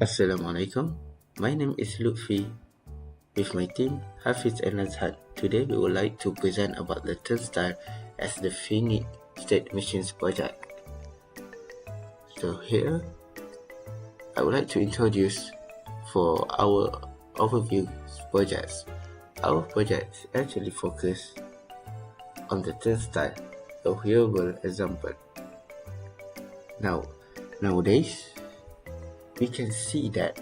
Assalamualaikum. My name is LUTFI with my team HAFIZ and NAZHAN. Today we would like to present about the turnstile as the finite state machines project. So here I would like to introduce for our overview projects. Our projects actually focus on the turnstile, a real-world example. Nowadays, we can see that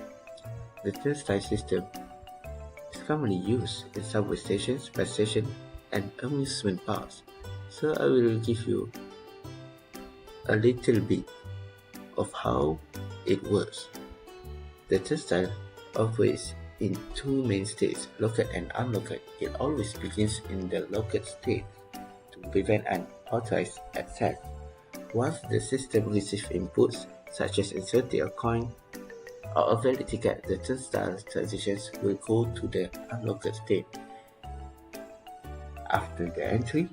the turnstile system is commonly used in subway stations, bus stations, and amusement parks. So I will give you a little bit of how it works. The turnstile operates in two main states, locked and unlocked. It always begins in the locked state to prevent unauthorized access. Once the system receives inputs, such as inserting a coin or a valid ticket, the turnstile transitions will go to the unlocked state. After the entry,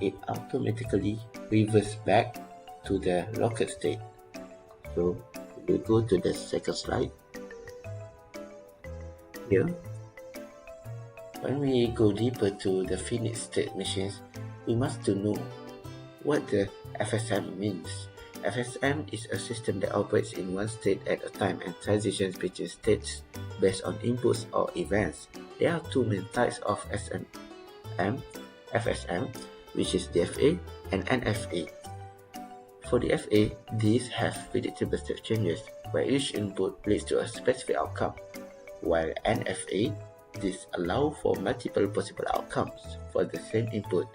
it automatically reverts back to the locked state. So we go to the second slide. Here, when we go deeper to the finite state machines, we must know what the FSM means. FSM is a system that operates in one state at a time and transitions between states based on inputs or events. There are two main types of FSM, which is DFA and NFA. For DFA, these have predictable state changes, where each input leads to a specific outcome, while NFA, these allow for multiple possible outcomes for the same input,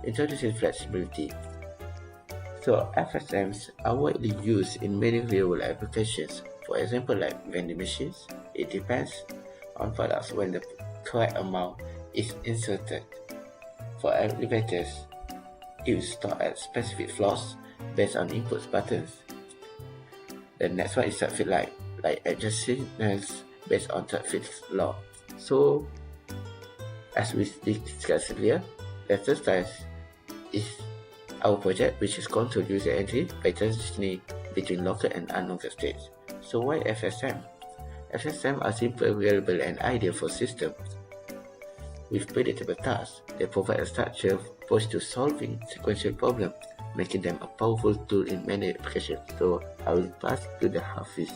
introducing flexibility. So FSMs are widely used in many real-world applications. For example, like vending machines, it depends on products when the correct amount is inserted. For elevators, it will start at specific floors based on input buttons. The next one is traffic light, like adjust signals based on traffic law. So, as we discussed earlier, the turnstile is our project, which is control user entry by transitioning between locked and unlocked states. So why FSM? FSM are simple, reliable, and ideal for systems with predictable tasks. They provide a structured approach to solving sequential problems, making them a powerful tool in many applications. So I will pass to the HAFIZ.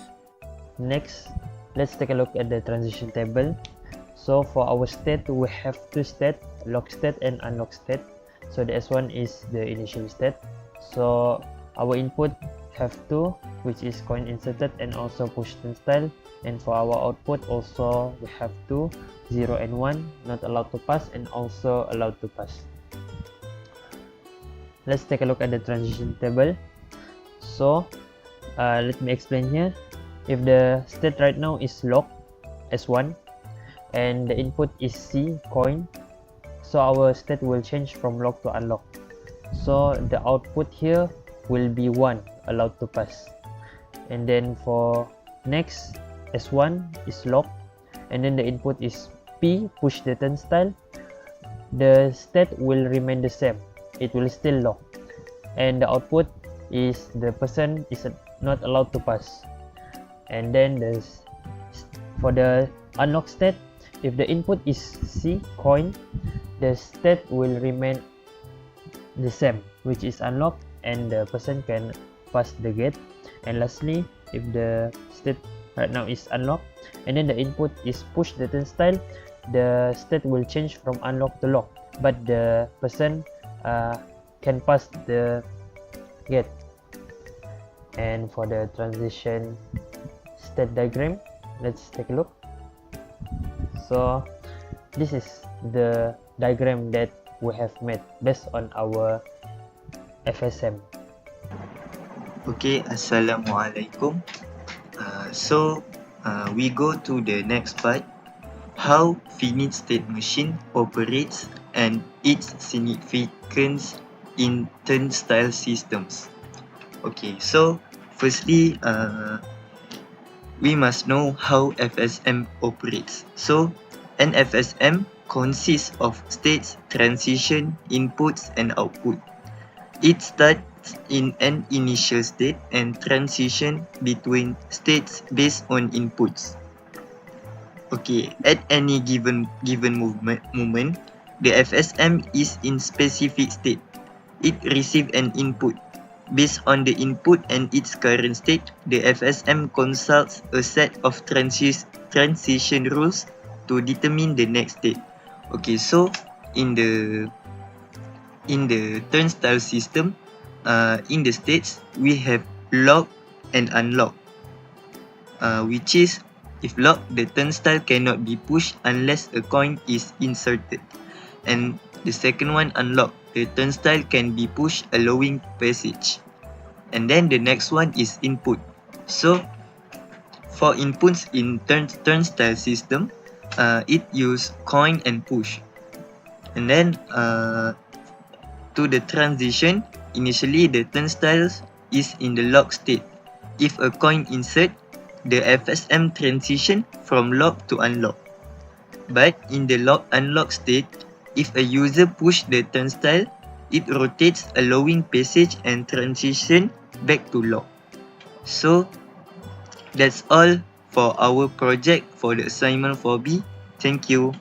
Next, let's take a look at the transition table. So for our state, we have two states, lock state and unlock state. So the S1 is the initial state. So our input have two, which is coin inserted and also push turnstile. And for our output also we have two, 0 and 1, not allowed to pass and also allowed to pass. Let's take a look at the transition table. So let me explain here. If the state right now is lock, S1, and the input is C, coin, so our state will change from lock to unlock. So the output here will be 1, allowed to pass. And then for next, S1 is lock, and then the input is P, push the turnstile. The state will remain the same, it will still lock, and the output is the person is not allowed to pass. And then for the unlock state, if the input is C, coin, the state will remain the same, which is unlocked, and the person can pass the gate. And lastly, if the state right now is unlocked and then the input is push the turnstile, the state will change from unlock to lock, but the person can pass the gate. And for the transition state diagram, let's take a look. So this is the diagram that we have made based on our FSM. Okay, Assalamualaikum. So we go to the next part, how finite state machine operates and its significance in turnstile systems. Okay, so firstly, we must know how FSM operates. So an FSM consists of states, transition, inputs and output. It starts in an initial state and transition between states based on inputs. Okay, at any given moment, the FSM is in specific state. It receives an input. Based on the input and its current state, the FSM consults a set of transition rules to determine the next state. Okay, so in the turnstile system, in the states we have lock and unlock, which is if locked, the turnstile cannot be pushed unless a coin is inserted, and the second one, unlock, the turnstile can be pushed allowing passage. And then the next one is input. So for inputs in turnstile system, it use coin and push. And then to the transition, initially the turnstile is in the lock state. If a coin insert, the FSM transition from lock to unlock. But in the lock-unlock state, if a user push the turnstile, it rotates allowing passage and transition back to lock. So that's all for our project for the assignment 4B. Thank you.